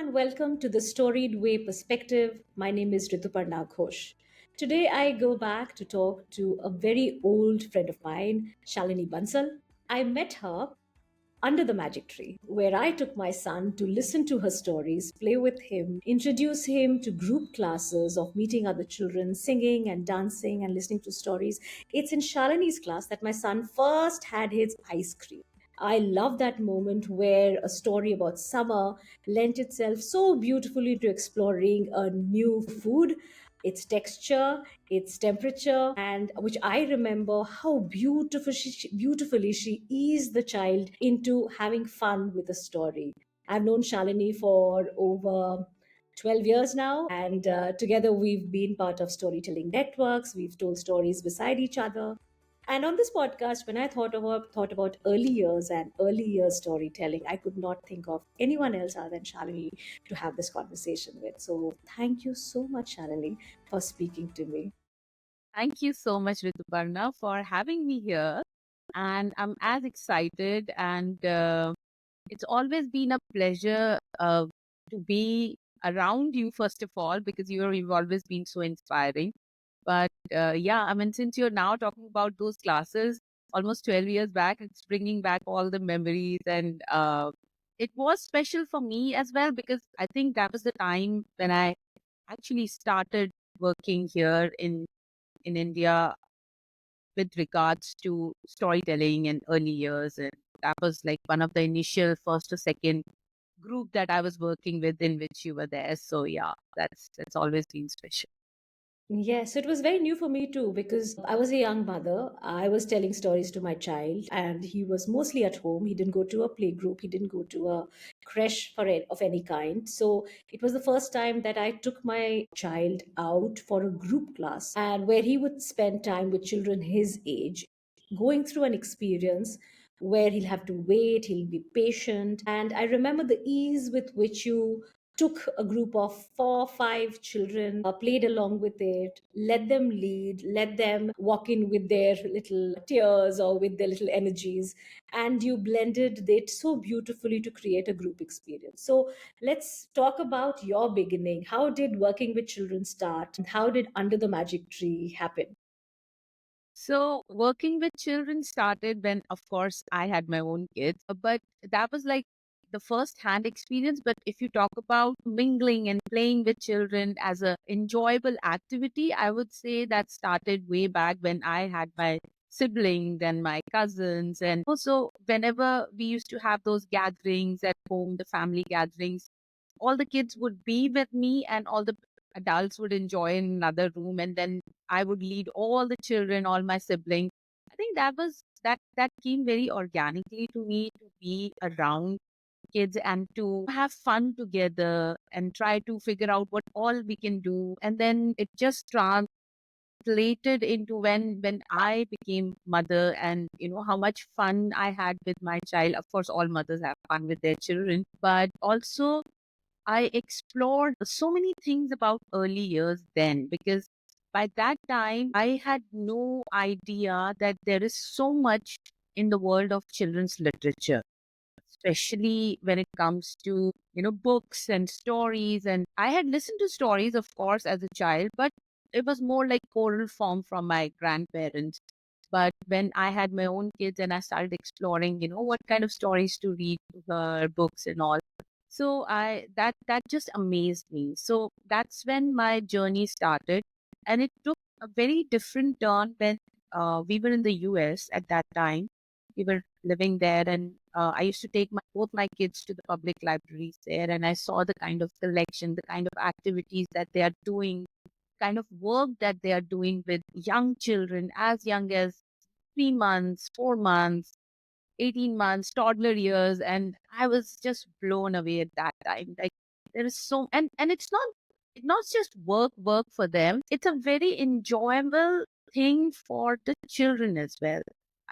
and welcome to the Storied Way Perspective. My name is Rituparna Ghosh. Today I go back to talk to a very old friend of mine, Shalini Bansal. I met her under the magic tree, where I took my son to listen to her stories, play with him, introduce him to group classes of meeting other children, singing and dancing and listening to stories. It's in Shalini's class that my son first had his ice cream. I love that moment where a story about summer lent itself so beautifully to exploring a new food, its texture, its temperature, and which I remember how beautifully she eased the child into having fun with the story. I've known Shalini for over 12 years now, and together we've been part of storytelling networks. We've told stories beside each other. And on this podcast, when I thought about early years and early years storytelling, I could not think of anyone else other than Shalini to have this conversation with. So thank you so much, Shalini, for speaking to me. Thank you so much, Rituparna, for having me here. And I'm as excited, and it's always been a pleasure to be around you, first of all, because you've always been so inspiring. But yeah, I mean, since you're now talking about those classes almost 12 years back, it's bringing back all the memories. And it was special for me as well, because I think that was the time when I actually started working here in India with regards to storytelling and early years. And that was like one of the initial first or second group that I was working with in which you were there. So yeah, that's always been special. Yes, it was very new for me too because I was a young mother. I was telling stories to my child, and he was mostly at home. He didn't go to a playgroup, he didn't go to a creche of any kind. So it was the first time that I took my child out for a group class and where he would spend time with children his age, going through an experience where he'll have to wait, he'll be patient. And I remember the ease with which you took a group of 4 5 children, played along with it, let them lead, let them walk in with their little tears or with their little energies, and you blended it so beautifully to create a group experience. So let's talk about your beginning. How did working with children start, and how did Under the Magic Tree happen? So working with children started when, of course, I had my own kids, but that was like the first hand experience. But if you talk about mingling and playing with children as a enjoyable activity, I would say that started way back when I had my siblings and my cousins. And also whenever we used to have those gatherings at home, the family gatherings, all the kids would be with me and all the adults would enjoy in another room, and then I would lead all the children, all my siblings. I think that came very organically to me, to be around kids and to have fun together and try to figure out what all we can do. And then it just translated into when I became mother, and how much fun I had with my child. Of course, all mothers have fun with their children, but also I explored so many things about early years then, because by that time I had no idea that there is so much in the world of children's literature, especially when it comes to, books and stories. And I had listened to stories, of course, as a child, but it was more like oral form from my grandparents. But when I had my own kids and I started exploring, what kind of stories to read to her, books and all, so that just amazed me. So that's when my journey started, and it took a very different turn when we were in the US at that time. We were living there, and I used to take both my kids to the public libraries there, and I saw the kind of collection, the kind of activities that they are doing, kind of work that they are doing with young children as young as 3 months, 4 months, 18 months, toddler years. And I was just blown away at that time. Like, there is so, and it's not just work for them. It's a very enjoyable thing for the children as well.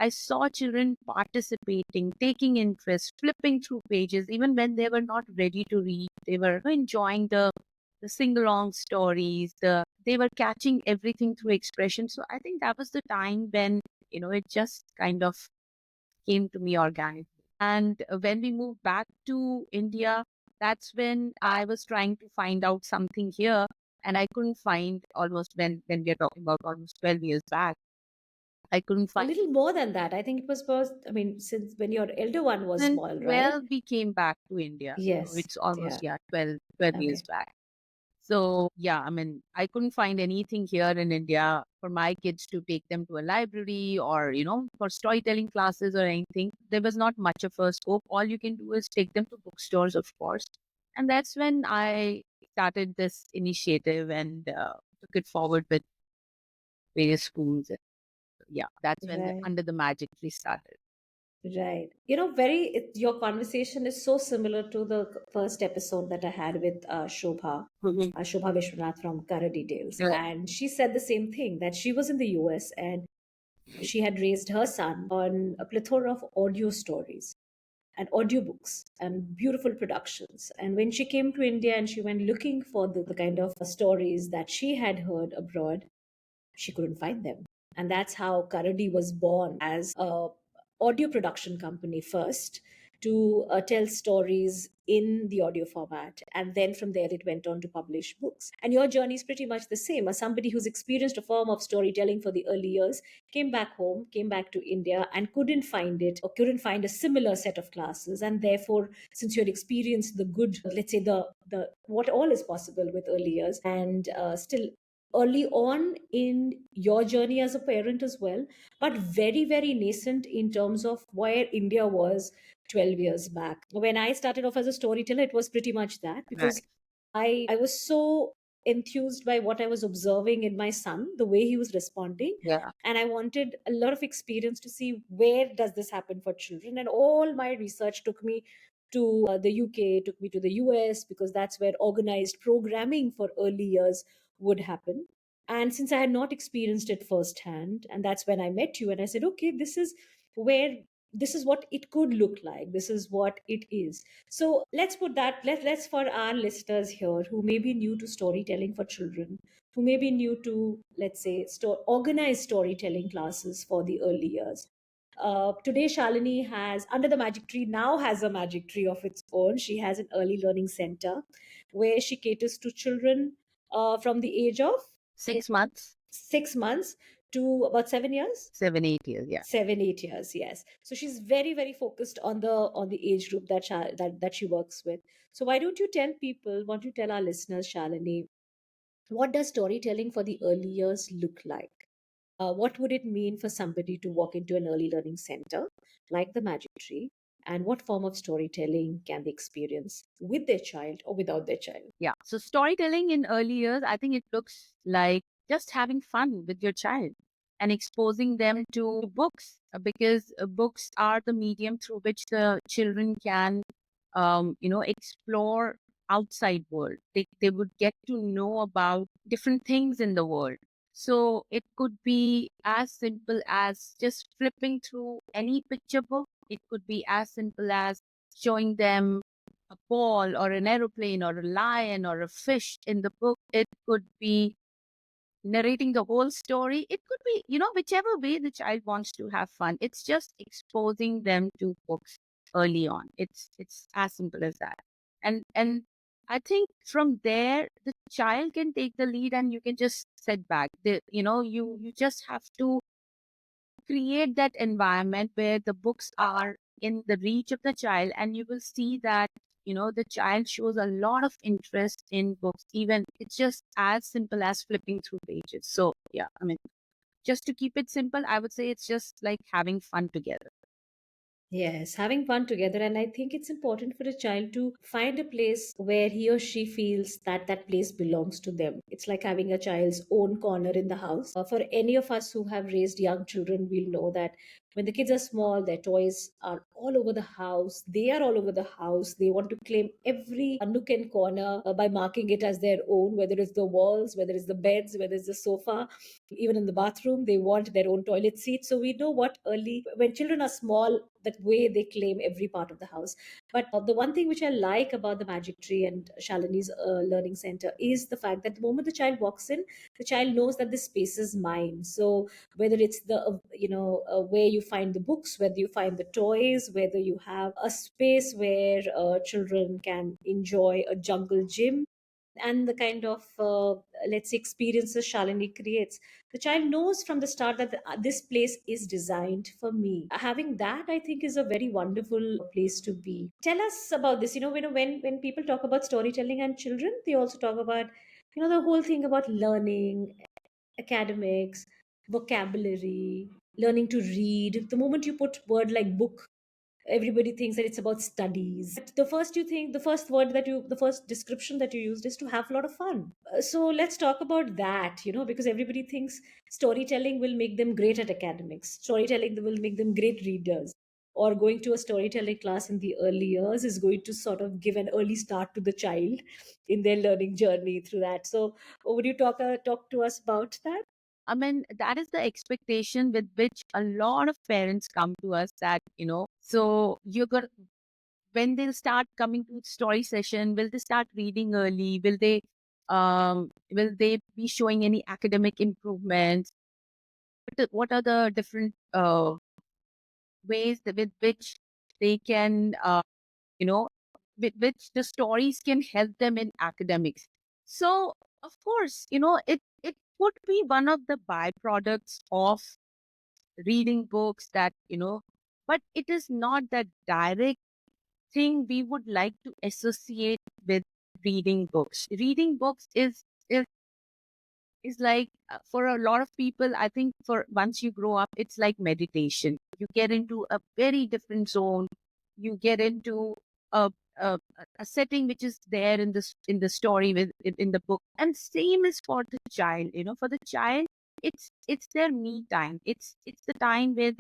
I saw children participating, taking interest, flipping through pages, even when they were not ready to read. They were enjoying the sing-along stories. They were catching everything through expression. So I think that was the time when it just kind of came to me organically. And when we moved back to India, That's when I was trying to find out something here, and I couldn't find, almost when we are talking about almost 12 years back, I couldn't A find. little more than that. I think it was first, I mean, since when your elder one was Then small, right? 12 we came back to India. So Yes. it's Yeah. almost, yeah, 12 years Okay. back. So yeah, I mean, I couldn't find anything here in India for my kids to take them to a library or, for storytelling classes or anything. There was not much of a scope. All you can do is take them to bookstores, of course. And that's when I started this initiative and took it forward with various schools. And yeah, that's when Right. Under the Magic Tree started. Right. Your conversation is so similar to the first episode that I had with Mhm. Shobha Vishwanath from Color Details. Right. And she said the same thing, that she was in the US and she had raised her son on a plethora of audio stories and audiobooks and beautiful productions. And when she came to India and she went looking for the kind of stories that she had heard abroad, she couldn't find them. And that's how Karadi was born, as a audio production company first, to tell stories in the audio format, and then from there it went on to publish books. And your journey is pretty much the same. As somebody who's experienced a form of storytelling for the early years, came back home, came back to India, and couldn't find it, or couldn't find a similar set of classes. And therefore, since you had experienced the good, let's say the what all is possible with early years, and still early on in your journey as a parent as well, but very, very nascent in terms of where India was 12 years back. When I started off as a storyteller, it was pretty much that, because Right. I was so enthused by what I was observing in my son, the way he was responding. Yeah. And I wanted a lot of experience to see where does this happen for children. And all my research took me to the UK, took me to the US, because that's where organized programming for early years would happen. And since I had not experienced it firsthand, and that's when I met you, and I said, okay, where this is what it could look like. This is what it is. So let's put that, let's for our listeners here who may be new to storytelling for children, who may be new to, let's say, organized storytelling classes for the early years. Today, Shalini has, Under the Magic Tree, now has a magic tree of its own. She has an early learning center where she caters to children from the age of 6 months, 6 months to about 7 years. 7, 8 years. Yeah. 7 8 years, yes. So she's very, very focused on the age group that she works with. So why don't you tell people, why don't you tell our listeners, Shalini, what does storytelling for the early years look like? What would it mean for somebody to walk into an early learning center like the Magic Tree? And what form of storytelling can they experience with their child or without their child? Yeah. So storytelling in early years, I think it looks like just having fun with your child and exposing them to books, because books are the medium through which the children can, explore outside world. They would get to know about different things in the world. So it could be as simple as just flipping through any picture book. It could be as simple as showing them a ball or an aeroplane or a lion or a fish in the book. It could be narrating the whole story. It could be, whichever way the child wants to have fun. It's just exposing them to books early on. It's as simple as that. And I think from there the child can take the lead and you can just sit back. You just have to create that environment where the books are in the reach of the child, and you will see that the child shows a lot of interest in books. Even it's just as simple as flipping through pages. So yeah, I mean, just to keep it simple, I would say it's just like having fun together. Yes, having fun together. And I think it's important for a child to find a place where he or she feels that that place belongs to them. It's like having a child's own corner in the house. For any of us who have raised young children, we'll know that when the kids are small, their toys are all over the house. They are all over the house. They want to claim every nook and corner by marking it as their own, whether it's the walls, whether it's the beds, whether it's the sofa, even in the bathroom. They want their own toilet seat. So we know what early, when children are small, that way they claim every part of the house. But the one thing which I like about the Magic Tree and Shalini's learning center is the fact that the moment the child walks in, the child knows that this space is mine. So whether it's the where you find the books, whether you find the toys, places, whether you have a space where children can enjoy a jungle gym and the kind of let's say experiences Shalini creates, the child knows from the start that this place is designed for me. Having that, I think, is a very wonderful place to be. Tell us about this. When people talk about storytelling and children, they also talk about the whole thing about learning, academics, vocabulary, learning to read. The moment you put word like book, everybody thinks that it's about studies. The first description that you used is to have a lot of fun. So let's talk about that, because everybody thinks storytelling will make them great at academics, storytelling will make them great readers, or going to a storytelling class in the early years is going to sort of give an early start to the child in their learning journey through that. So would you talk to us about that? I mean, that is the expectation with which a lot of parents come to us that, so you're going to, when they'll start coming to story session, will they start reading early? Will they be showing any academic improvements? What are the different ways with which they can, you know, with which the stories can help them in academics? So, of course, it would be one of the byproducts of reading books that, but it is not the direct thing we would like to associate with reading books. Reading books is like, for a lot of people, I think, for once you grow up, it's like meditation. You get into a very different zone. You get into a a, a setting which is there in the story in the book. And same is for the child. For the child, it's their me time. It's the time where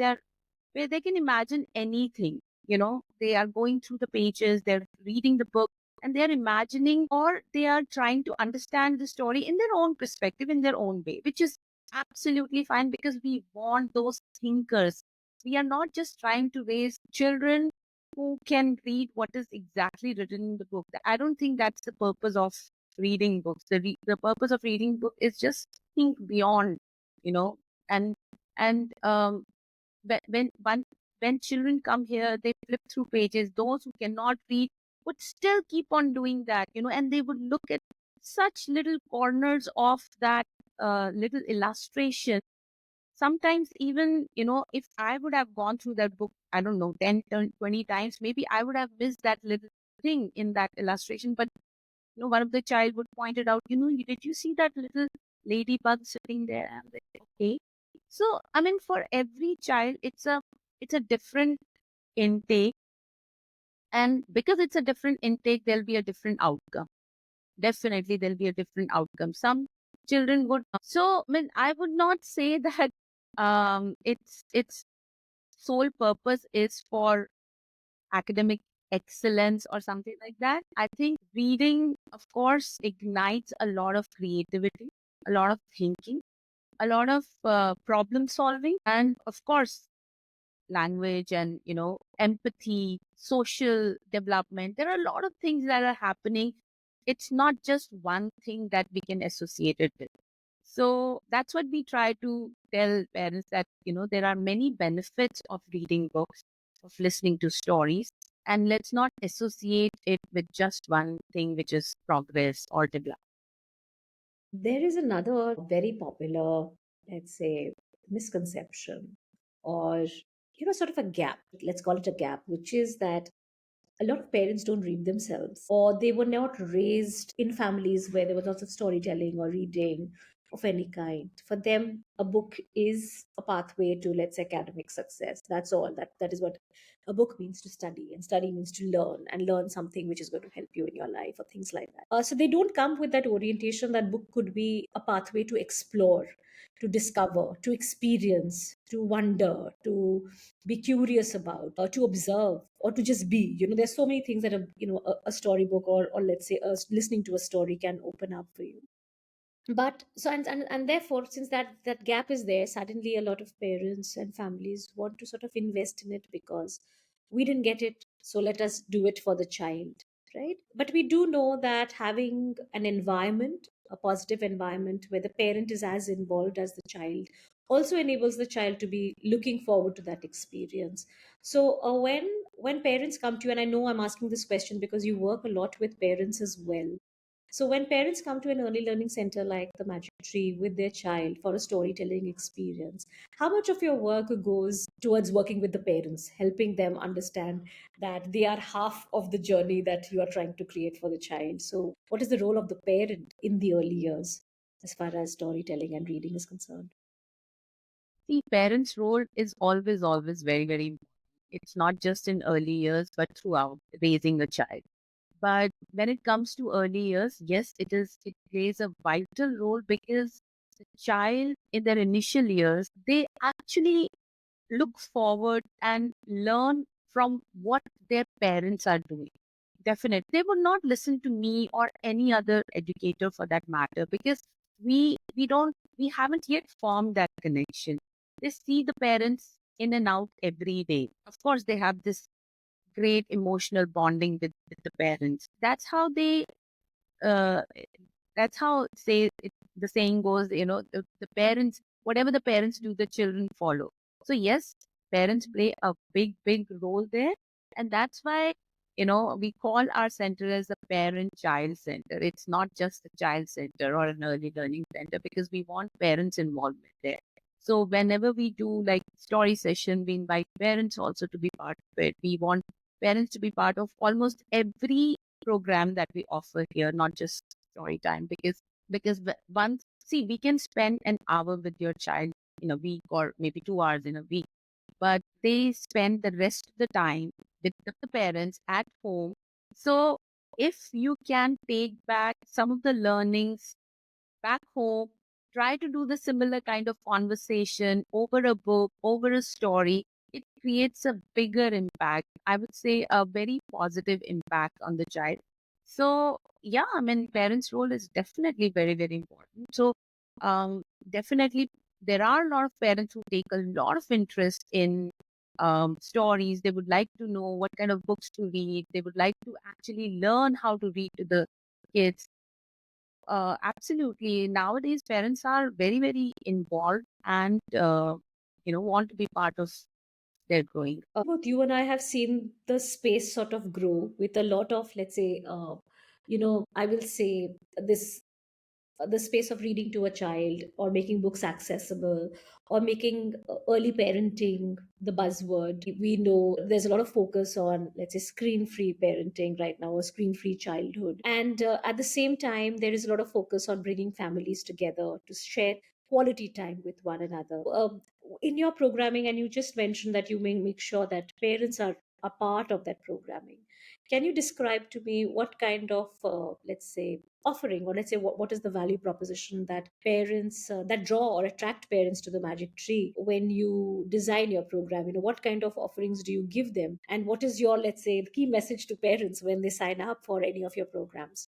they can imagine anything. They are going through the pages, they're reading the book, and they're imagining, or they are trying to understand the story in their own perspective, in their own way, which is absolutely fine, because we want those thinkers. We are not just trying to raise children who can read what is exactly written in the book. I don't think that's the purpose of reading books. The purpose of reading book is just think beyond, you know, and and when when when when children come here, they flip through pages. Those who cannot read would still keep on doing that, and they would look at such little corners of that little illustration. Sometimes even, if I would have gone through that book, I don't know, 20 times, maybe I would have missed that little thing in that illustration. But one of the child would point it out, did you see that little ladybug sitting there? I'm like, okay. So, I mean, for every child, it's a different intake. And because it's a different intake, there'll be a different outcome. Definitely, there'll be a different outcome. Some children would. So, I mean, I would not say that its sole purpose is for academic excellence or something like that. I think reading, of course, ignites a lot of creativity, a lot of thinking, a lot of problem solving, and of course, language and, empathy, social development. There are a lot of things that are happening. It's not just one thing that we can associate it with. So that's what we try to tell parents, that, there are many benefits of reading books, of listening to stories, and let's not associate it with just one thing, which is progress or development. There is another very popular, let's say, misconception, or sort of a gap. Let's call it a gap, which is that a lot of parents don't read themselves, or they were not raised in families where there was lots of storytelling or reading of any kind. For them, a book is a pathway to, let's say, academic success. That's all. That is what a book means, to study, and study means to learn, and learn something which is going to help you in your life, or things like that. So they don't come with that orientation that book could be a pathway to explore, to discover, to experience, to wonder, to be curious about, or to observe, or to just be. There's so many things that a storybook, or let's say listening to a story can open up for you. But so and therefore, since that gap is there, suddenly a lot of parents and families want to sort of invest in it, because we didn't get it, so let us do it for the child, right? But we do know that having an environment, a positive environment, where the parent is as involved as the child, also enables the child to be looking forward to that experience. So when parents come to you, and I know I'm asking this question because you work a lot with parents as well, so when parents come to an early learning center like the Magic Tree with their child for a storytelling experience, how much of your work goes towards working with the parents, helping them understand that they are half of the journey that you are trying to create for the child? So what is the role of the parent in the early years as far as storytelling and reading is concerned? See, parents' role is always, always very, very important. It's not just in early years, but throughout raising a child. But when it comes to early years, yes, it plays a vital role because the child in their initial years, they actually look forward and learn from what their parents are doing. Definitely. They would not listen to me or any other educator for that matter because we haven't yet formed that connection. They see the parents in and out every day. Of course, they have this great emotional bonding with the parents. Uh, that's how the saying goes, the parents, whatever the parents do, the children follow. So yes, parents play a big, big role there. And that's why, we call our center as a parent child center. It's not just a child center or an early learning center because we want parents involvement there. So whenever we do like story session, we invite parents also to be part of it. We want parents to be part of almost every program that we offer here, not just story time, once, see, we can spend an hour with your child in a week or maybe 2 hours in a week, but they spend the rest of the time with the parents at home. So if you can take back some of the learnings back home, try to do the similar kind of conversation over a book, over a story. It creates a bigger impact. I would say a very positive impact on the child. So, yeah, I mean, parents' role is definitely very, very important. So, definitely, there are a lot of parents who take a lot of interest in stories. They would like to know what kind of books to read. They would like to actually learn how to read to the kids. Absolutely. Nowadays, parents are very, very involved and, want to be part of their growing. Both you and I have seen the space sort of grow with a lot of, let's say, I will say this the space of reading to a child or making books accessible or making early parenting the buzzword. We know there's a lot of focus on, let's say, screen free parenting right now, or screen free childhood. And at the same time, there is a lot of focus on bringing families together to share quality time with one another. In your programming, and you just mentioned that you may make sure that parents are a part of that programming. Can you describe to me what kind of, let's say, offering, or let's say what is the value proposition that parents that draw or attract parents to the Magic Tree when you design your program? What kind of offerings do you give them, and what is your, let's say, key message to parents when they sign up for any of your programs?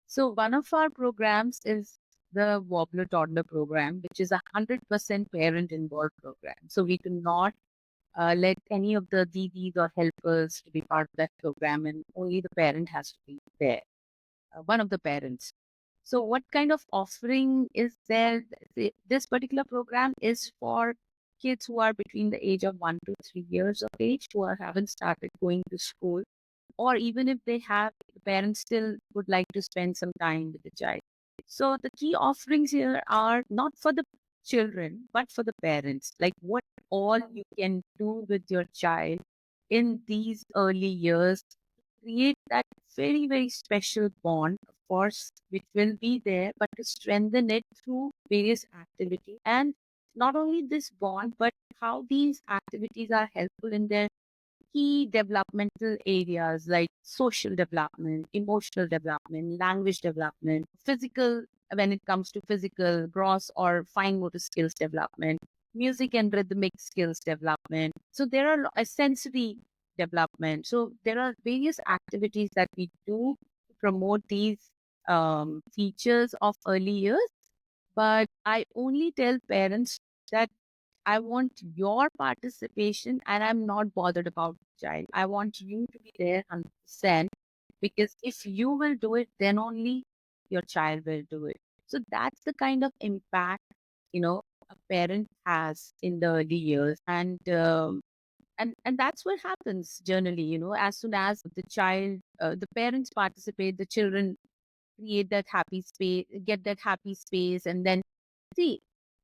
So, one of our programs is the Wobbler Toddler program, which is 100% parent involved program. So, we do not let any of the DDs or helpers to be part of that program, and only the parent has to be there, one of the parents. So, what kind of offering is there? This particular program is for kids who are between the age of 1 to 3 years of age, who haven't started going to school, or even if they have, the parents still would like to spend some time with the child. So, the key offerings here are not for the children, but for the parents. Like what all you can do with your child in these early years, create that very, very special bond, of course, which will be there, but to strengthen it through various activities. And not only this bond, but how these activities are helpful in their key developmental areas like social development, emotional development, language development, physical, when it comes to physical, gross or fine motor skills development, music and rhythmic skills development. So there are a sensory development. So there are various activities that we do to promote these features of early years. But I only tell parents that I want your participation and I'm not bothered about the child. I want you to be there 100% because if you will do it, then only your child will do it. So that's the kind of impact, a parent has in the early years. And that's what happens generally, as soon as the parents participate, the children create that happy space, get that happy space. And then see,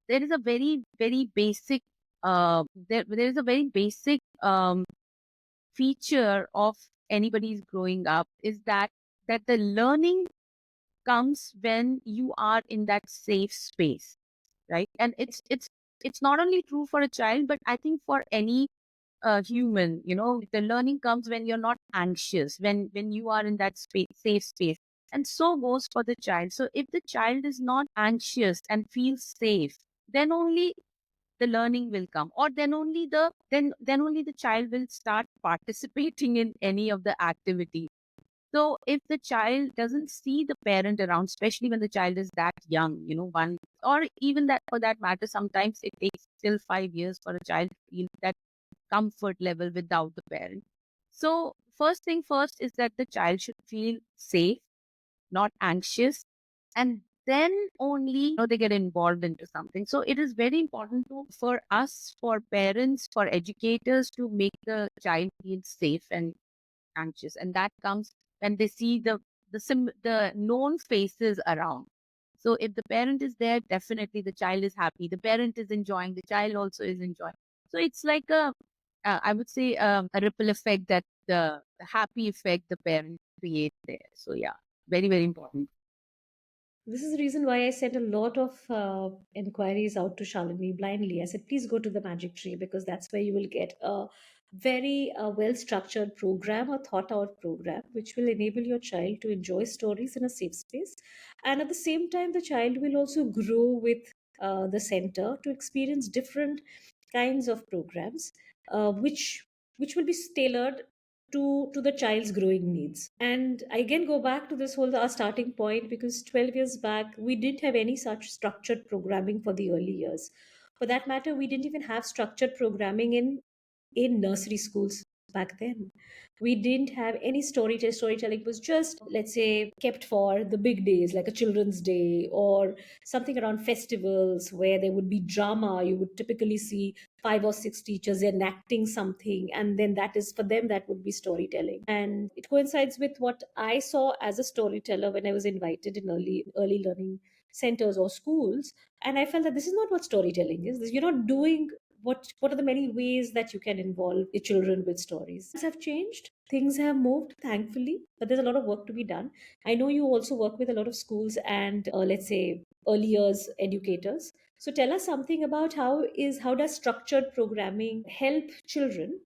there is a very, very basic, there is a very basic feature of anybody's growing up, is that the learning comes when you are in that safe space, right? And it's not only true for a child, but I think for any human, the learning comes when you're not anxious, when you are in that safe space. And so goes for the child. So if the child is not anxious and feels safe, then only the learning will come, or then only the child will start participating in any of the activity. So if the child doesn't see the parent around, especially when the child is that young, one, or even that for that matter, sometimes it takes still 5 years for a child to feel that comfort level without the parent. So first thing first is that the child should feel safe, not anxious, and then only they get involved into something. So it is very important for us, for parents, for educators, to make the child feel safe and anxious, and that comes when they see the known faces around. So if the parent is there, definitely the child is happy, the parent is enjoying, the child also is enjoying. So it's like I would say a ripple effect, that the happy effect the parent create there. So yeah, very, very important. This is the reason why I sent a lot of inquiries out to Shalini blindly. I said, please go to the Magic Tree because that's where you will get a very well structured program, a thought out program, which will enable your child to enjoy stories in a safe space. And at the same time, the child will also grow with the center to experience different kinds of programs, which will be tailored to the child's growing needs. And I again go back to this whole our starting point, because 12 years back we didn't have any such structured programming for the early years. For that matter, we didn't even have structured programming in nursery schools back then. We didn't have any storytelling was just, let's say, kept for the big days like a children's day or something around festivals where there would be drama. You would typically see 5 or 6 teachers enacting something, and then that is for them, that would be storytelling. And it coincides with what I saw as a storyteller when I was invited in early learning centers or schools. And I felt that this is not what storytelling is. You're not doing what are the many ways that you can involve your children with stories. Things have changed, things have moved, thankfully, but there's a lot of work to be done. I know you also work with a lot of schools and let's say early years educators. So tell us something about how does structured programming help children,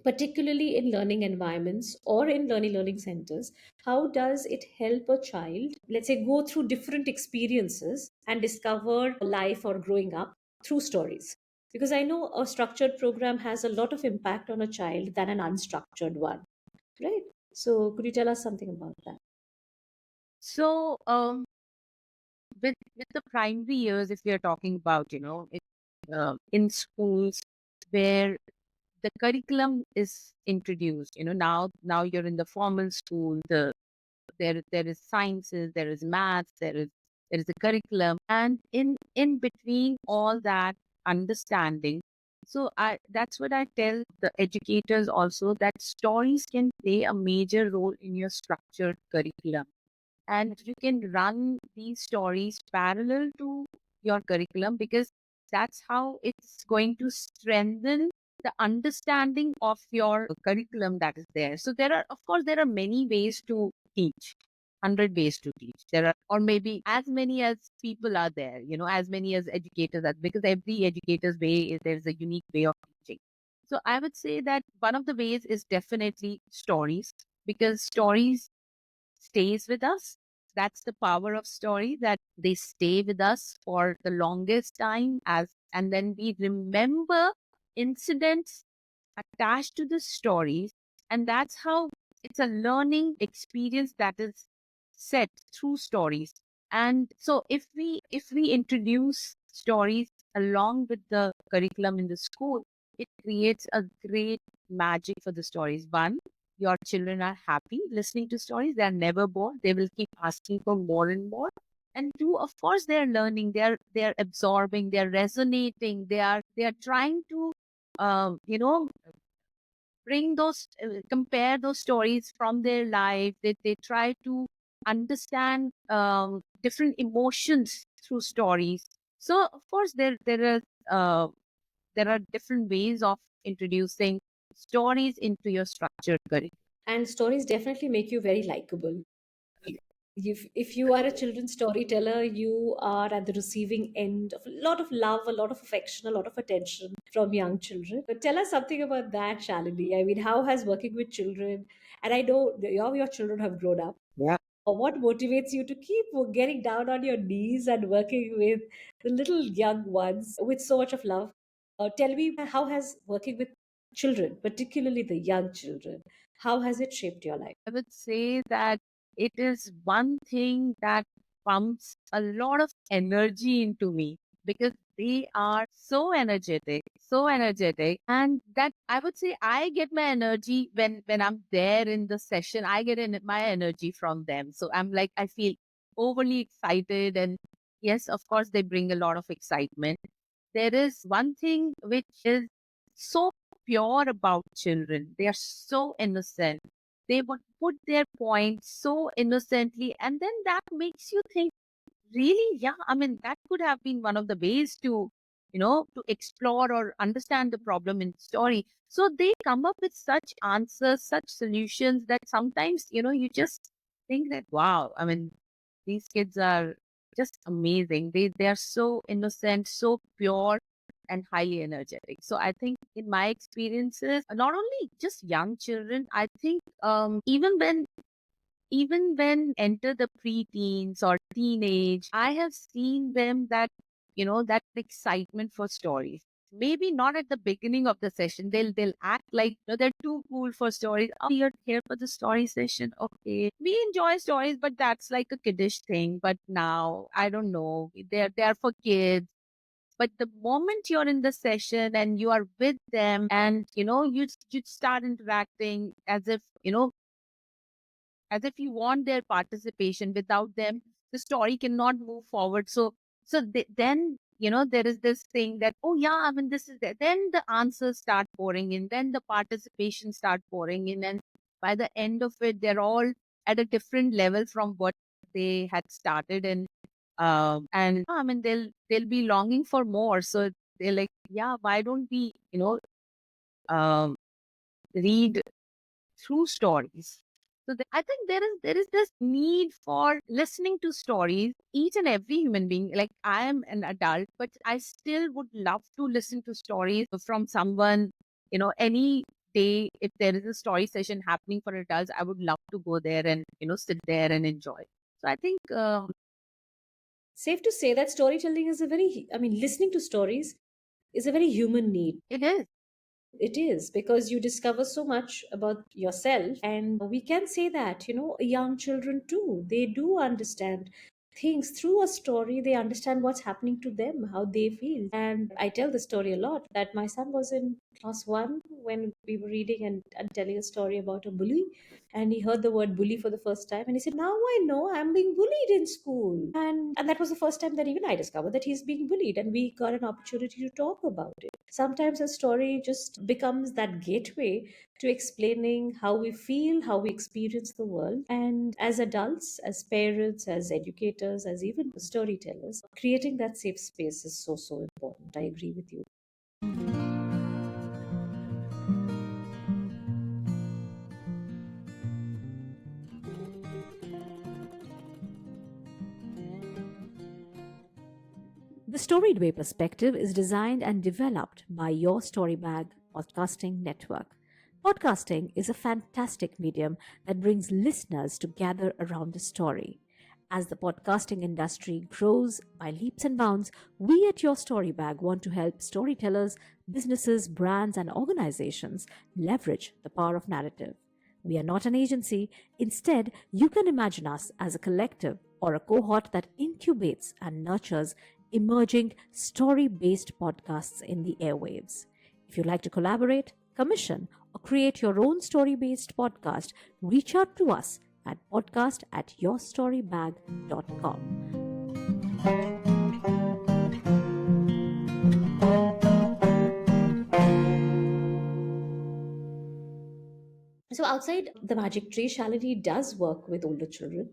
particularly in learning environments or in learning centers. How does it help a child, let's say, go through different experiences and discover life or growing up through stories? Because I know a structured program has a lot of impact on a child than an unstructured one, right? So could you tell us something about that? So with the primary years, if we are talking about, in schools where the curriculum is introduced, now you're in the formal school, there is sciences, there is maths, there is a curriculum, and in between all that understanding. So that's what I tell the educators also, that stories can play a major role in your structured curriculum, and you can run these stories parallel to your curriculum, because that's how it's going to strengthen the understanding of your curriculum that is there. So there are many ways to teach, 100 ways to teach. There are, or maybe as many as people are there, as many as educators are, because every educator's way is, there's a unique way of teaching. So I would say that one of the ways is definitely stories, because stories stays with us. That's the power of story, that they stay with us for the longest time, and then we remember incidents attached to the stories, and that's how it's a learning experience that is set through stories. And so if we introduce stories along with the curriculum in the school, it creates a great magic for the stories. One, your children are happy listening to stories, they are never bored, they will keep asking for more and more. And two, of course, they're learning, they're absorbing, they're resonating, they are trying to you know, bring those compare those stories from their life. They try to understand different emotions through stories. So of course uh, there are different ways of introducing stories into your structured curriculum. And stories definitely make you very likable. If you are a children's storyteller, you are at the receiving end of a lot of love, a lot of affection, a lot of attention from young children. But tell us something about that, Shalini. I mean, how has working with children, and I know that your children have grown up, Yeah. or what motivates you to keep getting down on your knees and working with the little young ones with so much of love? Tell me, how has working with children, particularly the young children, how has it shaped your life? I would say that it is one thing that pumps a lot of energy into me, because they are so energetic, and that I would say I get my energy when I'm there in the session. I get my energy from them, so I'm like, I feel overly excited, and yes, of course, they bring a lot of excitement. There is one thing which is so pure about children. They are so innocent. They would put their points so innocently, and then that makes you think, really? Yeah, I mean, that could have been one of the ways to, to explore or understand the problem in story. So they come up with such answers, such solutions, that sometimes, you just think that, wow, I mean, these kids are just amazing. They are so innocent, so pure, and highly energetic. So I think in my experiences, not only just young children, I think even when enter the preteens or teenage, I have seen them that, that excitement for stories. Maybe not at the beginning of the session. They'll act like, they're too cool for stories. Oh, you're here for the story session. Okay. We enjoy stories, but that's like a kiddish thing. But now, I don't know. They're for kids. But the moment you're in the session and you are with them, and you start interacting as if you want their participation. Without them, the story cannot move forward. Then there is this thing that, oh yeah, I mean, this is there. Then the answers start pouring in, then the participation start pouring in, and by the end of it, they're all at a different level from what they had started. And I mean, they'll be longing for more. So they're like, yeah, why don't we um, read through stories? So I think there is this need for listening to stories. Each and every human being, like, I am an adult, but I still would love to listen to stories from someone. Any day, if there is a story session happening for adults, I would love to go there and sit there and enjoy. So I think Safe to say that storytelling is a very, I mean, listening to stories is a very human need. it is. It is because you discover so much about yourself, and we can say that, young children too, they do understand things through a story. They understand what's happening to them, how they feel. And I tell the story a lot that my son was in class one when we were reading and telling a story about a bully. And he heard the word bully for the first time, and he said, now I know I'm being bullied in school. And that was the first time that even I discovered that he's being bullied, and we got an opportunity to talk about it. Sometimes a story just becomes that gateway to explaining how we feel, how we experience the world. And as adults, as parents, as educators, as even storytellers, creating that safe space is so, so important. I agree with you. The Storied Way perspective is designed and developed by your Storybag podcasting network. Podcasting is a fantastic medium that brings listeners to gather around a story. As the podcasting industry grows by leaps and bounds, we at Your Storybag want to help storytellers, businesses, brands, and organizations leverage the power of narrative. We are not an agency. Instead, you can imagine us as a collective or a cohort that incubates and nurtures emerging story based podcasts in the airwaves. If you'd like to collaborate, commission, or create your own story based podcast, reach out to us at podcast@yourstorybag.com. So outside the magic tree, Shalini does work with older children,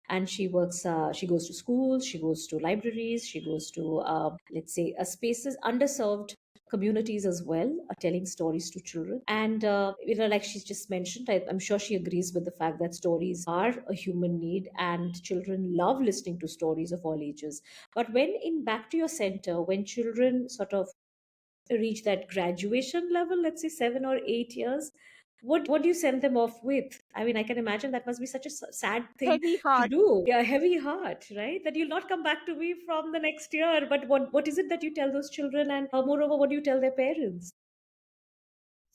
and she works. She goes to schools, she goes to libraries, she goes to let's say spaces, underserved communities as well, telling stories to children. And like she's just mentioned, I'm sure she agrees with the fact that stories are a human need, and children love listening to stories of all ages. But when in Back to Your Center, when children sort of reach that graduation level, let's say 7 or 8 years, what do you send them off with? I mean, I can imagine that must be such a sad thing Heavy to heart. do. Yeah, heavy heart, right? That you'll not come back to me from the next year. But what is it that you tell those children, and moreover, what do you tell their parents?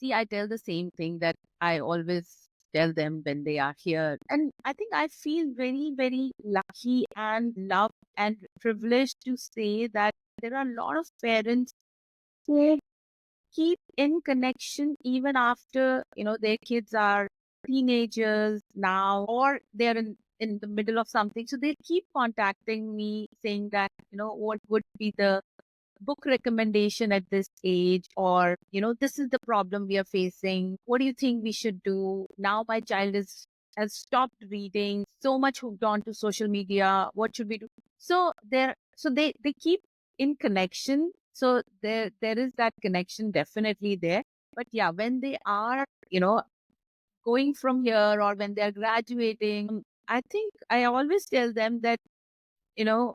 See, I tell the same thing that I always tell them when they are here. And I think I feel very, very lucky and loved and privileged to say that there are a lot of parents who keep in connection even after, their kids are teenagers now, or they're in the middle of something. So they keep contacting me saying that, what would be the book recommendation at this age, or this is the problem we are facing, what do you think we should do now? My child is has stopped reading, so much hooked on to social media, what should we do? So they keep in connection. So there is that connection definitely there. But yeah, when they are going from here, or when they are graduating, I think I always tell them that you know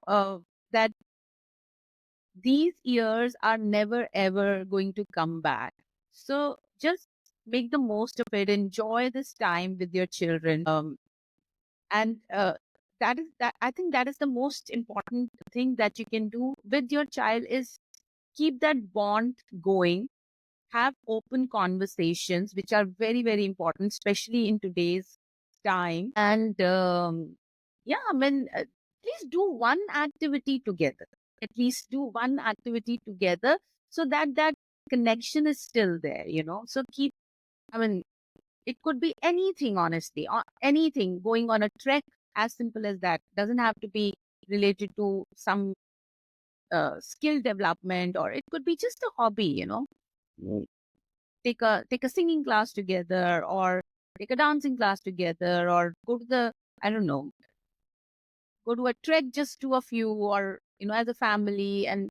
that these years are never ever going to come back. So just make the most of it, enjoy this time with your children. And that I think that is the most important thing that you can do with your child, is keep that bond going, have open conversations, which are very, very important, especially in today's time. And yeah, I mean, please do one activity together. At least do one activity together, so that that connection is still there. So keep. I mean, it could be anything, honestly, or anything. Going on a trek, as simple as that. Doesn't have to be related to some skill development, or it could be just a hobby. Take a singing class together, or take a dancing class together, or go to the, I don't know, go to a trek, just two of you, or as a family, and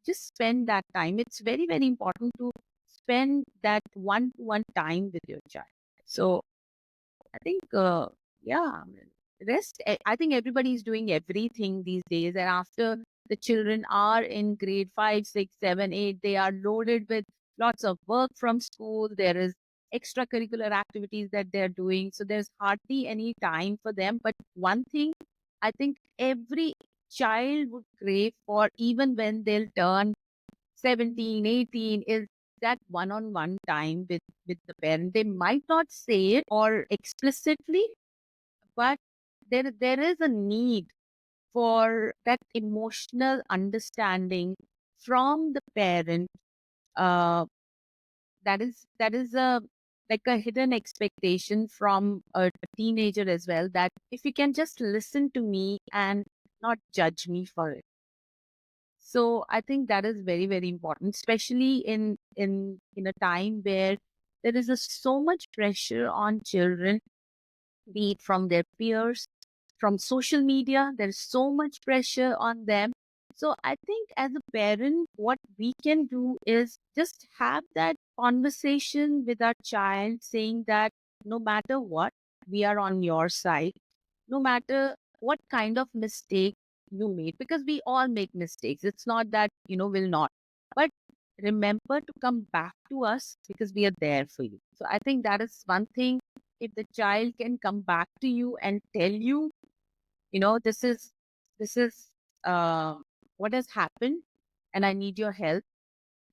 just spend that time. It's very, very important to spend that one-to-one time with your child. So I think, yeah, I mean, I think everybody is doing everything these days. And after the children are in grade 5, 6, 7, 8, they are loaded with lots of work from school. There is extracurricular activities that they're doing. So there's hardly any time for them. But one thing I think every child would crave for, even when they'll turn 17, 18, is that one-on-one time with the parent. They might not say it or explicitly, but there is a need for that emotional understanding from the parent. uh, that is a like a hidden expectation from a teenager as well, that if you can just listen to me and not judge me for it. So I think that is very, very important, especially in a time where there is so much pressure on children, be it from their peers, from social media. There's so much pressure on them. So I think as a parent, what we can do is just have that conversation with our child, saying that no matter what, we are on your side, no matter what kind of mistake you made, because we all make mistakes. It's not that, will not. But remember to come back to us, because we are there for you. So I think that is one thing. If the child can come back to you and tell you, this is uh, what has happened, and I need your help.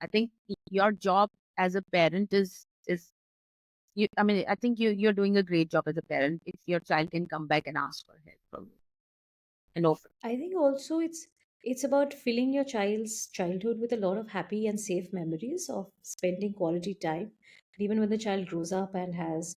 I think your job as a parent is you. I mean, I think you're doing a great job as a parent if your child can come back and ask for help from you and offer. I think also it's about filling your child's childhood with a lot of happy and safe memories of spending quality time. And even when the child grows up and has,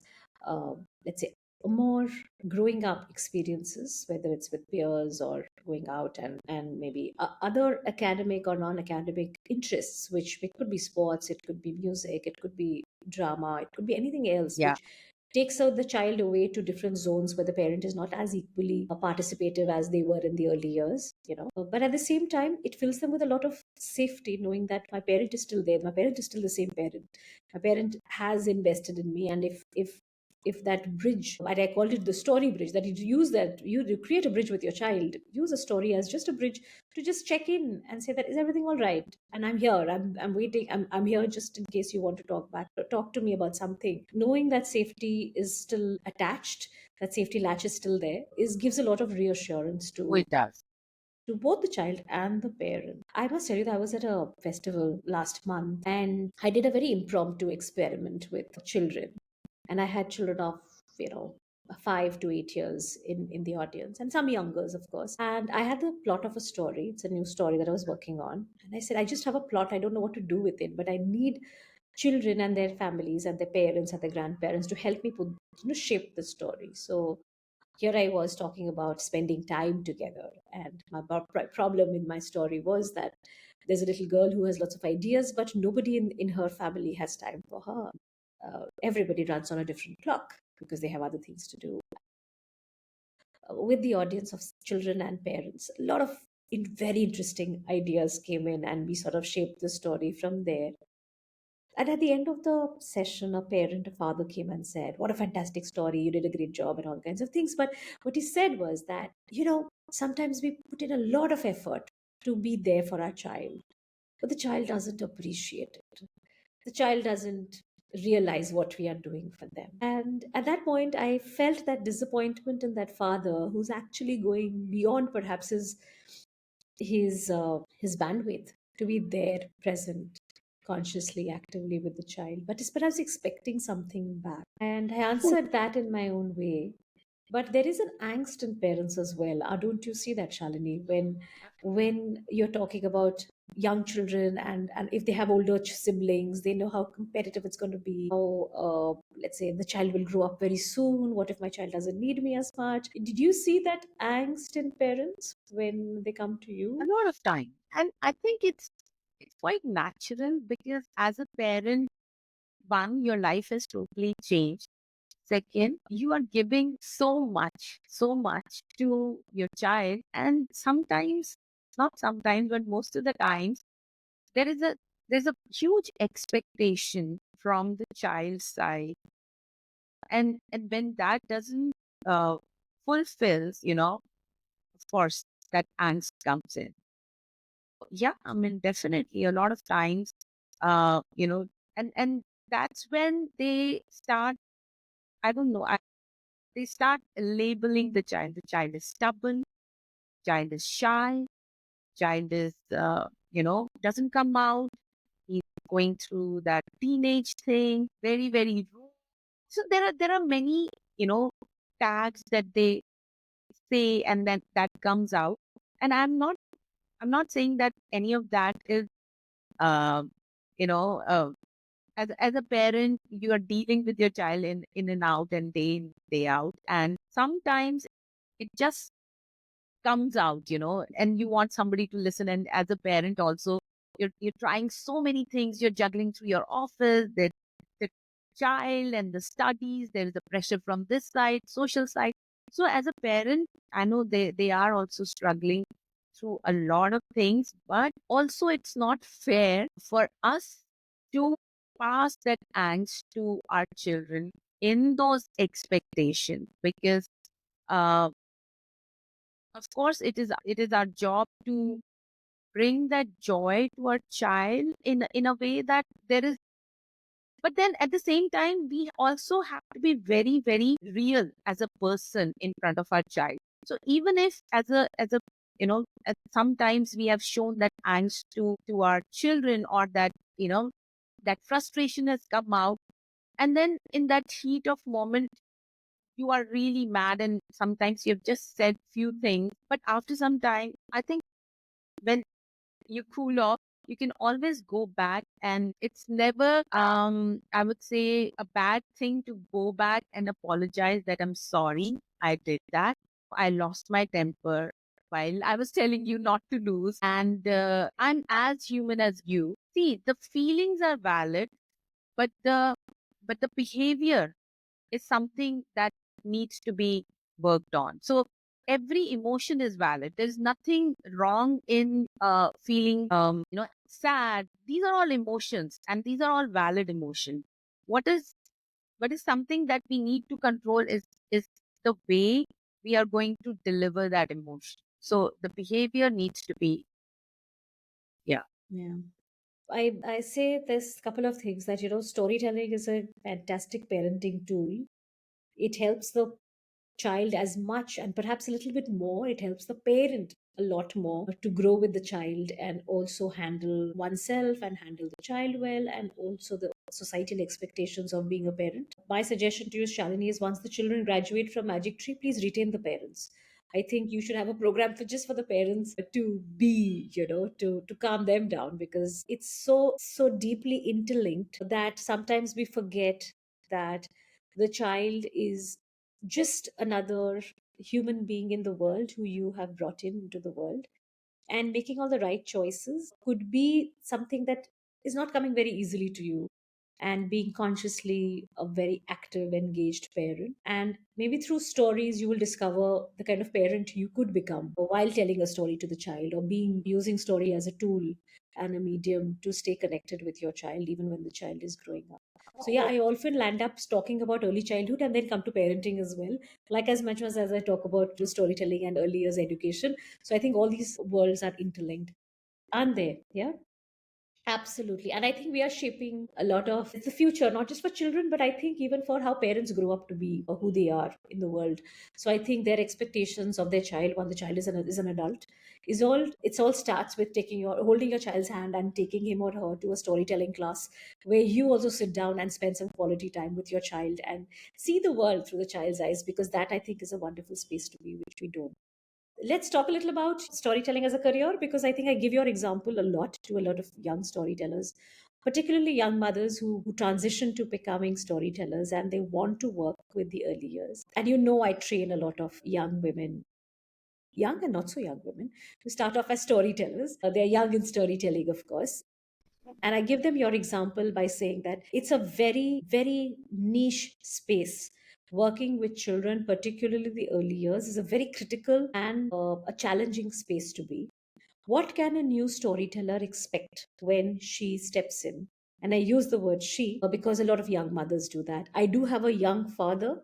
let's say, more growing up experiences, whether it's with peers or going out and maybe other academic or non-academic interests, which it could be sports, it could be music, it could be drama, it could be anything else, Yeah. which takes out the child away to different zones where the parent is not as equally participative as they were in the early years, but at the same time it fills them with a lot of safety, knowing that my parent is still there, my parent is still the same parent, my parent has invested in me. And if that bridge, and I called it the story bridge, that you use that, you create a bridge with your child, use a story as just a bridge to just check in and say that is everything all right, and I'm here, I'm waiting, I'm here just in case you want to talk back, talk to me about something, knowing that safety is still attached, that safety latch is still there, is gives a lot of reassurance Oh, it does. to both the child and the parent. I must tell you that I was at a festival last month and I did a very impromptu experiment with children. And I had children of, you know, 5 to 8 years in the audience, and some youngers, of course. And I had the plot of a story. It's a new story that I was working on. And I said, I just have a plot. I don't know what to do with it, but I need children and their families and their parents and their grandparents to help me put, shape the story. So here I was talking about spending time together. And my problem in my story was that there's a little girl who has lots of ideas, but nobody in her family has time for her. Everybody runs on a different clock because they have other things to do. With the audience of children and parents, a lot of very interesting ideas came in, and we sort of shaped the story from there. And at the end of the session, a parent, a father came and said, what a fantastic story. You did a great job and all kinds of things. But what he said was that, sometimes we put in a lot of effort to be there for our child, but the child doesn't appreciate it. The child doesn't realize what we are doing for them. And at that point, I felt that disappointment in that father who's actually going beyond perhaps his bandwidth to be there, present, consciously, actively with the child, but is perhaps expecting something back. And I answered that in my own way. But there is an angst in parents as well. Don't you see that, Shalini? When you're talking about young children, and if they have older siblings, they know how competitive it's going to be. How, let's say, the child will grow up very soon. What if my child doesn't need me as much? Did you see that angst in parents when they come to A you? lot of time. And I think it's quite natural because as a parent, one, your life has totally changed. Second, you are giving so much to your child. And sometimes, not sometimes, but most of the times, there is a there's a huge expectation from the child's side. And when that doesn't uh, fulfills, of course, that angst comes in. Yeah, I mean, definitely a lot of times, uh, you know, and that's when they start, I don't know, they start labeling the child. The child is stubborn, child is shy, child is, doesn't come out. He's going through that teenage thing, very, very rude. So there are many, tags that they say, and then that comes out. And I'm not saying that any of that is, um, you know, uh, as a parent, you are dealing with your child in and out and day in, day out. And sometimes it just comes out, and you want somebody to listen. And as a parent also, you're trying so many things. You're juggling through your office, the child and the studies. There is a pressure from this side, social side. So as a parent, I know they are also struggling through a lot of things, but also it's not fair for us to pass that angst to our children in those expectations, because uh, of course it is our job to bring that joy to our child in a way that there is. But then at the same time, we also have to be very, very real as a person in front of our child. So even if as a sometimes we have shown that angst to our children, or that that frustration has come out, and then in that heat of moment you are really mad, and sometimes you've just said few things, but after some time, I think when you cool off, you can always go back, and it's never, I would say, a bad thing to go back and apologize that I'm sorry I did that. I lost my temper while I was telling you not to lose, and I'm as human as you. See, the feelings are valid, but the behavior is something that needs to be worked on. So every emotion is valid. There's nothing wrong in feeling, sad. These are all emotions, and these are all valid emotions. What is what is something that we need to control is the way we are going to deliver that emotion. So the behavior needs to be, yeah. Yeah. I say this couple of things that, storytelling is a fantastic parenting tool. It helps the child as much and perhaps a little bit more. It helps the parent a lot more to grow with the child and also handle oneself and handle the child well, and also the societal expectations of being a parent. My suggestion to you, Shalini, is once the children graduate from Magic Tree, please retain the parents. I think you should have a program for just for the parents to be, to calm them down, because it's so deeply interlinked that sometimes we forget that the child is just another human being in the world who you have brought into the world, and making all the right choices could be something that is not coming very easily to you, and being consciously a very active, engaged parent. And maybe through stories, you will discover the kind of parent you could become while telling a story to the child, or being using story as a tool and a medium to stay connected with your child, even when the child is growing up. So yeah, I often land up talking about early childhood and then come to parenting as well. Like as much as I talk about storytelling and early years education. So I think all these worlds are interlinked, aren't they? Yeah. Absolutely. And I think we are shaping a lot of the future, not just for children, but I think even for how parents grow up to be or who they are in the world. So I think their expectations of their child when the child is an adult it's all starts with holding your child's hand and taking him or her to a storytelling class where you also sit down and spend some quality time with your child and see the world through the child's eyes, because that I think is a wonderful space to be, which we don't. Let's talk a little about storytelling as a career, because I think I give your example a lot to a lot of young storytellers, particularly young mothers who transition to becoming storytellers and they want to work with the early years. And I train a lot of young women, young and not so young women, who start off as storytellers. They're young in storytelling, of course. And I give them your example by saying that it's a very, very niche space. Working with children, particularly the early years, is a very critical and a challenging space to be. What can a new storyteller expect when she steps in? And I use the word she because a lot of young mothers do that. I do have a young father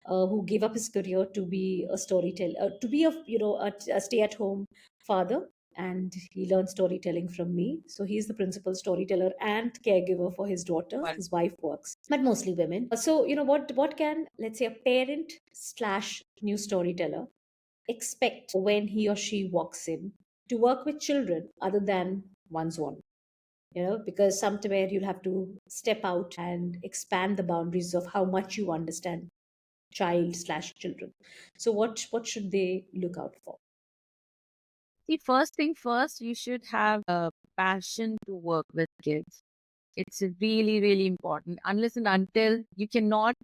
who gave up his career to be a storyteller, to be a stay-at-home father, and he learned storytelling from me. So he's the principal storyteller and caregiver for his daughter. One. His wife works, but mostly women. So what can, let's say, a parent slash new storyteller expect when he or she walks in to work with children other than one's own? Because somewhere you'll have to step out and expand the boundaries of how much you understand child slash children. So what should they look out for? See, first thing first, you should have a passion to work with kids. It's really, really important. Unless and until you cannot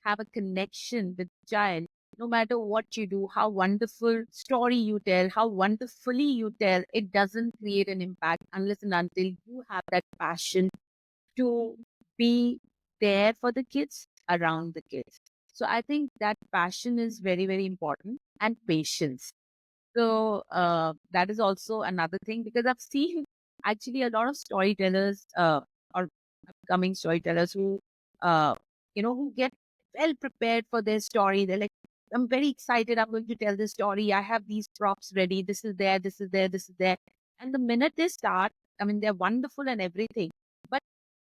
have a connection with the child, no matter what you do, how wonderful story you tell, how wonderfully you tell, it doesn't create an impact unless and until you have that passion to be there for the kids, around the kids. So I think that passion is very, very important, and patience. So that is also another thing, because I've seen actually a lot of storytellers, or upcoming storytellers who, uh, who get well prepared for their story. They're like, I'm very excited. I'm going to tell this story. I have these props ready. This is there. This is there. This is there. And the minute they start, I mean, they're wonderful and everything. But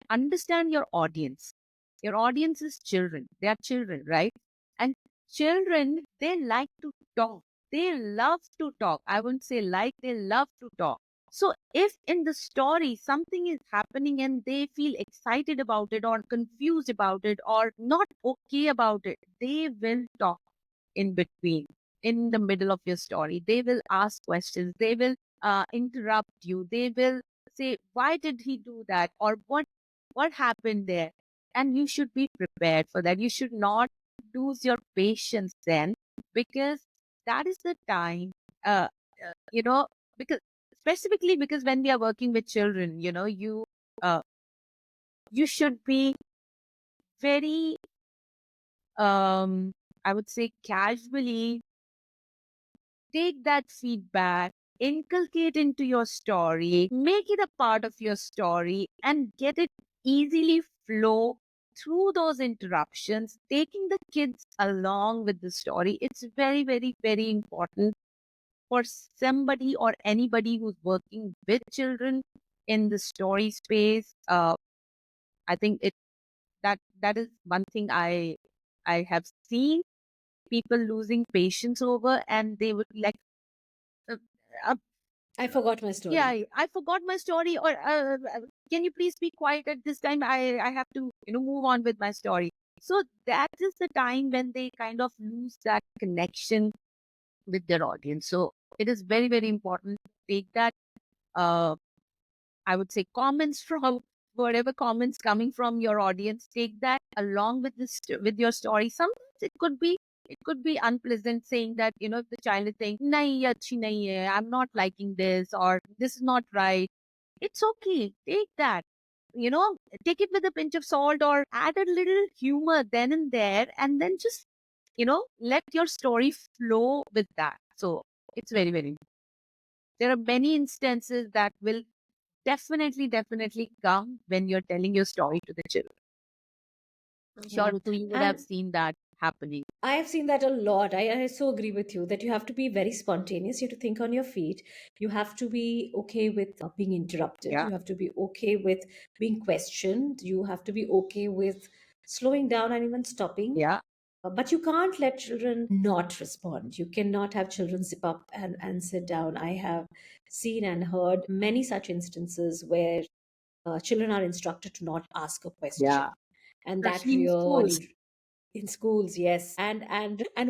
understand your audience. Your audience is children. They are children, right? And children, they like to talk. They love to talk. I wouldn't say like, they love to talk. So if in the story something is happening and they feel excited about it or confused about it or not okay about it, they will talk in between, in the middle of your story. They will ask questions. They will interrupt you. They will say, why did he do that? Or what happened there? And you should be prepared for that. You should not lose your patience then, because that is the time, uh, you know, because specifically because when we are working with children, uh, you should be very, I would say, casually take that feedback, inculcate into your story, make it a part of your story, and get it easily flow through those interruptions, taking the kids along with the story. It's very, very, very important for somebody or anybody who's working with children in the story space. I think that is one thing I have seen people losing patience over, and they would like, uh, uh, I forgot my yeah, story. I forgot my story, or can you please be quiet at this time? I have to move on with my story. So that is the time when they kind of lose that connection with their audience. So it is very, very important to take that, uh, I would say, comments from whatever comments coming from your audience, take that along with with your story. Sometimes it could be unpleasant, saying that, if the child is saying, nahi, achhi nahi hai, I'm not liking this, or this is not right. It's okay. Take that. Take it with a pinch of salt, or add a little humor then and there, and then just, let your story flow with that. So it's very, very, there are many instances that will definitely, definitely come when you're telling your story to the children. Sure, Yeah. Ritu, you would have And seen that happening. I have seen that a lot. I so agree with you that you have to be very spontaneous. You have to think on your feet. You have to be okay with being interrupted. Yeah, You have to be okay with being questioned. You have to be okay with slowing down and even stopping. yeah, But you can't let children not respond. You cannot have children zip up and sit down. I have seen and heard many such instances where children are instructed to not ask a yeah. question. And that Especially in schools. really, in schools, yes. And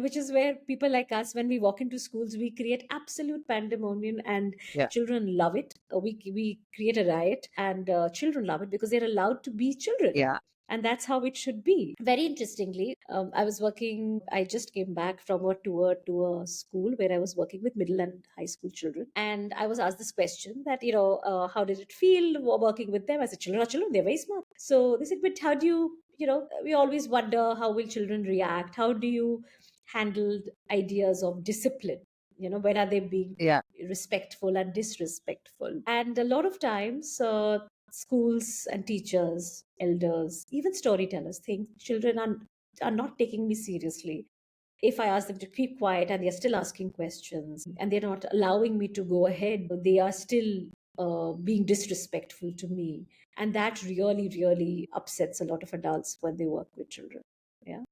which is where people like us, when we walk into schools, we create absolute pandemonium, and Yeah, children love it. We create a riot, and children love it because they're allowed to be children, yeah, and that's how it should be. Very interestingly, I just came back from a tour to a school where I was working with middle and high school children, and I was asked this question that, how did it feel working with them? I said, children are children, they're very smart. So they said, but how do you, we always wonder, how will children react? How do you handle ideas of discipline? When are they being yeah, respectful and disrespectful? And a lot of times, schools and teachers, elders, even storytellers think children are not taking me seriously. If I ask them to keep quiet and they're still asking questions and they're not allowing me to go ahead, they are still being disrespectful to me. And that really, really upsets a lot of adults when they work with children. Yeah.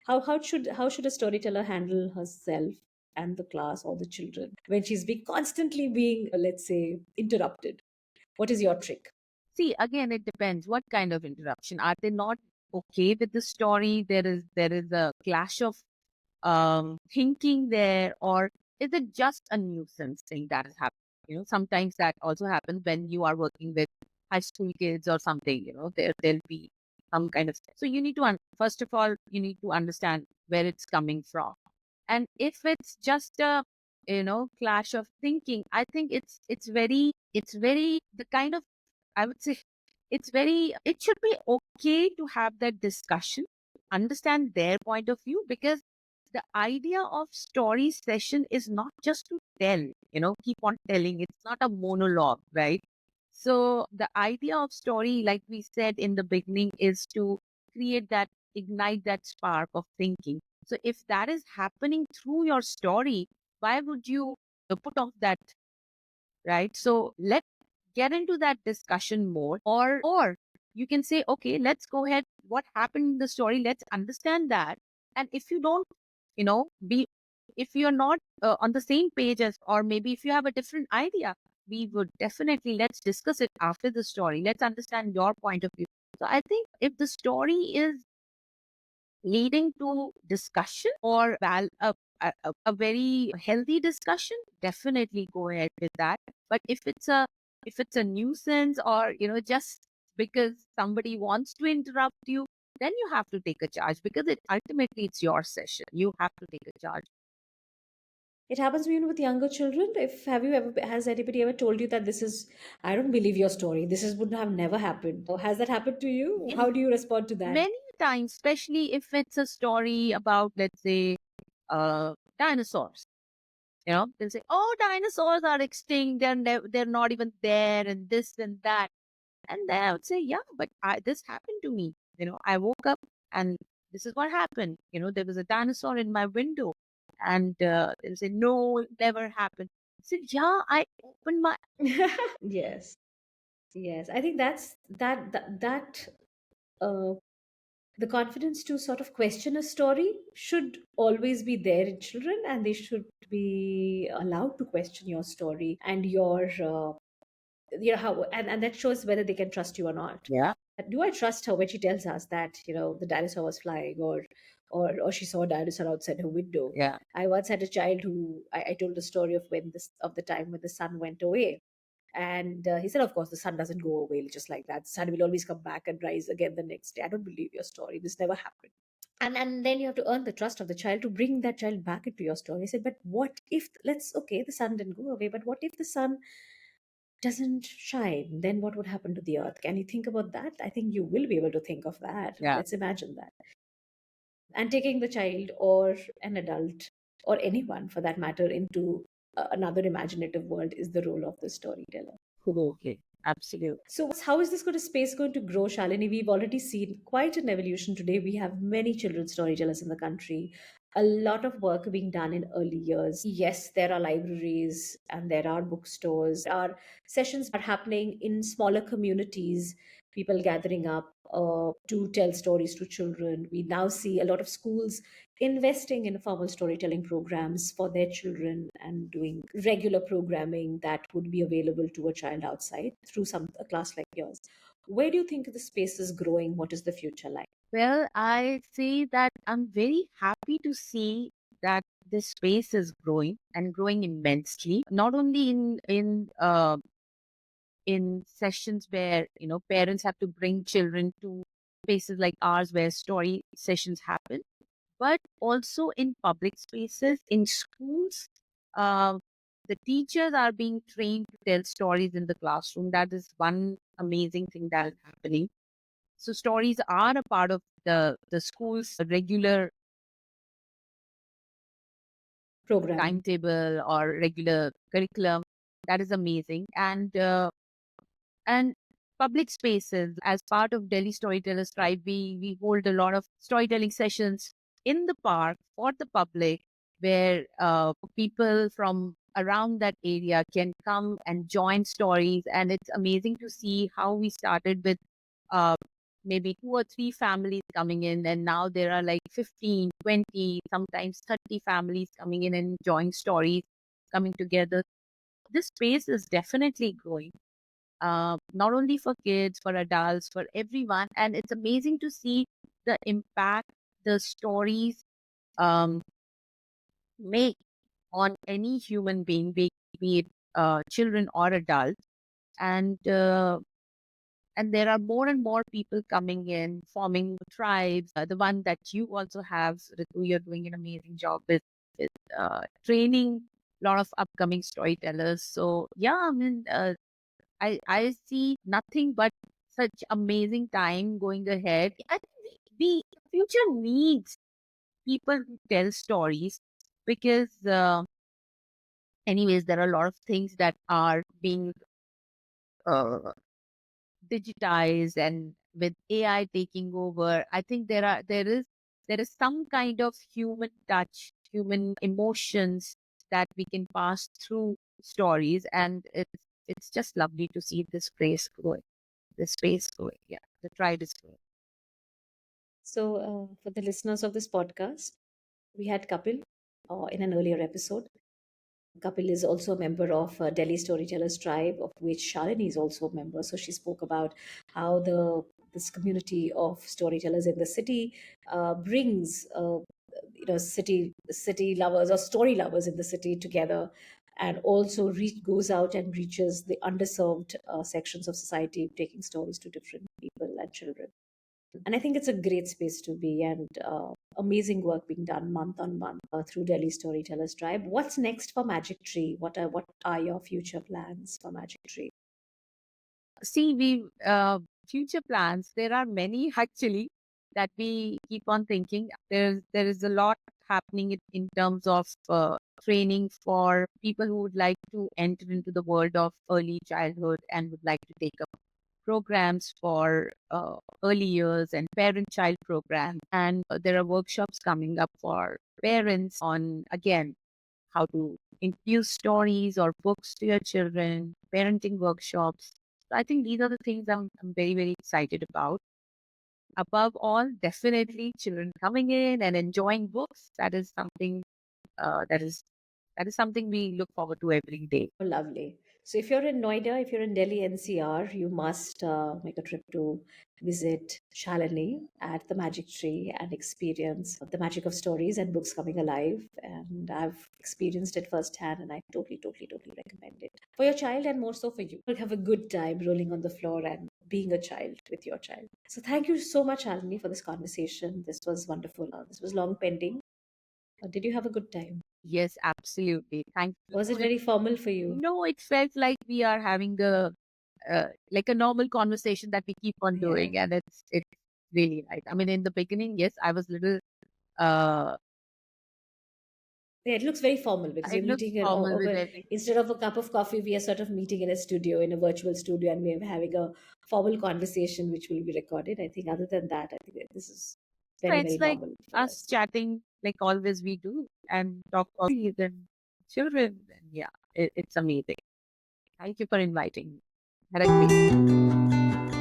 How should a storyteller handle herself and the class or the children when she's being constantly being, let's say, interrupted? What is your trick? see, again, it depends what kind of interruption. Are they not okay with the story? There is a clash of thinking there, or is it just a nuisance thing that is happening? Sometimes that also happens when you are working with high school kids or something. There'll be some kind of, so you need to first of all, you need to understand where it's coming from. And if it's just a clash of thinking, I think it's very the kind of, I would say, it should be okay to have that discussion, understand their point of view, because the idea of story session is not just to tell, keep on telling. It's not a monologue, right? So the idea of story, like we said in the beginning, is to ignite that spark of thinking. So if that is happening through your story, why would you put off that, right? So let's get into that discussion more, or you can say, okay, let's go ahead. What happened in the story? Let's understand that. And if you don't, be if you're not on the same page as, or maybe if you have a different idea, we would definitely, let's discuss it after the story. Let's understand your point of view. So I think if the story is leading to discussion, or a very healthy discussion, definitely go ahead with that. But if it's a If it's a nuisance or, just because somebody wants to interrupt you, then you have to take a charge, because ultimately it's your session. You have to take a charge. It happens even with younger children. If have you ever has anybody ever told you that this is, I don't believe your story. This is would have never happened. Or has that happened to you? In How do you respond to that? many times, especially if it's a story about, let's say, dinosaurs. They'll say, "Oh, dinosaurs are extinct. They're not even there, and this and that." And then I would say, "Yeah, but this happened to me. I woke up and this is what happened. There was a dinosaur in my window." And they'll say, "No, it never happened." I said, "Yeah, I opened my..." Yes, yes. I think that uh, the confidence to sort of question a story should always be there in children, and they should be allowed to question your story and your how, and that shows whether they can trust you or not. Yeah, Do I trust her when she tells us that the dinosaur was flying, or she saw a dinosaur outside her window? yeah, I once had a child who I told the story of when this of the time when the sun went away, and he said, of course, the sun doesn't go away just like that. The sun will always come back and rise again the next day. I don't believe your story. This never happened. And then you have to earn the trust of the child to bring that child back into your story. I said, but what if, let's, okay, the sun didn't go away, but what if the sun doesn't shine? Then what would happen to the earth? Can you think about that? I think you will be able to think of that. yeah. Let's imagine that. And taking the child or an adult or anyone for that matter into another imaginative world is the role of the storyteller. Okay, absolutely. So, how is this space going to grow, Shalini? We've already seen quite an evolution today. We have many children's storytellers in the country. A lot of work being done in early years. Yes, there are libraries and there are bookstores. Our sessions are happening in smaller communities, people gathering up to tell stories to children. We now see a lot of schools investing in formal storytelling programs for their children and doing regular programming that would be available to a child outside through a class like yours. Where do you think the space is growing? What is the future like? Well, I say that I'm very happy to see that this space is growing and growing immensely. Not only in sessions where parents have to bring children to spaces like ours where story sessions happen, but also in public spaces, in schools. Uh, the teachers are being trained to tell stories in the classroom. That is one amazing thing that is happening. So stories are a part of the school's regular Programming. timetable or regular curriculum. That is amazing. And public spaces, as part of Delhi Storytellers Tribe, we hold a lot of storytelling sessions in the park for the public, where people from around that area can come and join stories. And it's amazing to see how we started with uh, maybe two or three families coming in, and now there are like 15, 20, sometimes 30 families coming in and enjoying stories, coming together. This space is definitely growing, not only for kids, for adults, for everyone. And it's amazing to see the impact the stories um, make on any human being, be it children or adults. And there are more and more people coming in, forming tribes. The one that you also have, Ritu, you're doing an amazing job with training a lot of upcoming storytellers. So yeah, I mean, I see nothing but such amazing time going ahead. I think the future needs people who tell stories, because anyways, there are a lot of things that are being uh, digitized, and with AI taking over, I think there is some kind of human touch, human emotions that we can pass through stories, and it's just lovely to see this place growing, this space growing. Yeah, the tribe is growing. So, for the listeners of this podcast, we had Kapil in an earlier episode. Kapil is also a member of Delhi Storytellers Tribe, of which Shalini is also a member. So she spoke about how this community of storytellers in the city brings city lovers or story lovers in the city together and also goes out and reaches the underserved sections of society, taking stories to different people and children. And I think it's a great space to be, and amazing work being done month on month through Delhi Storytellers Tribe. What's next for Magic Tree? What are your future plans for Magic Tree? See, future plans, there are many actually that we keep on thinking. There is a lot happening in terms of training for people who would like to enter into the world of early childhood and would like to take up programs for early years and parent-child programs. And there are workshops coming up for parents on, again, how to infuse stories or books to your children, parenting workshops. So I think these are the things I'm very, very excited about. Above all, definitely children coming in and enjoying books. That is something uh, that is that is something we look forward to every day. Oh, lovely. So if you're in Noida, if you're in Delhi NCR, you must make a trip to visit Shalini at the Magic Tree and experience the magic of stories and books coming alive. And I've experienced it firsthand, and I totally, totally, totally recommend it for your child and more so for you. You'll have a good time rolling on the floor and being a child with your child. So thank you so much, Shalini, for this conversation. This was wonderful. This was long pending. Did you have a good time? Yes, absolutely. Thank you. Was it very formal for you? No, it felt like we are having a like a normal conversation that we keep on Yeah. doing, and it's really nice. I mean, in the beginning, yes, I was little. Uh, Yeah, it looks very formal because we're it looks meeting formal with over, everything. instead of a cup of coffee, we are sort of meeting in a studio, in a virtual studio, and we're having a formal conversation which will be recorded. I think other than that, I think that this is So very, very it's like normal for us us. chatting like always we do and talk about kids and children. And yeah, it's amazing. Thank you for inviting me. Had a great.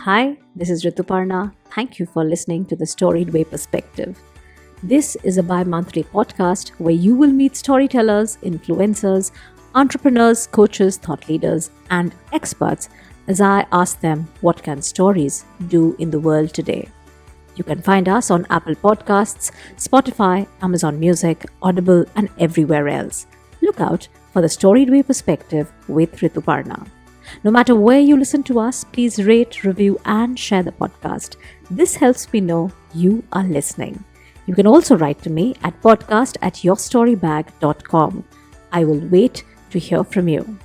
Hi, this is Rituparna. Thank you for listening to the Storied Way Perspective. This is a bi monthly podcast where you will meet storytellers, influencers, entrepreneurs, coaches, thought leaders, and experts as I ask them what can stories do in the world today. You can find us on Apple Podcasts, Spotify, Amazon Music, Audible, and everywhere else. Look out for the Storied Way Perspective with Rituparna. No matter where you listen to us, please rate, review, and share the podcast. This helps me know you are listening. You can also write to me at podcast@yourstorybag.com. I will wait to hear from you.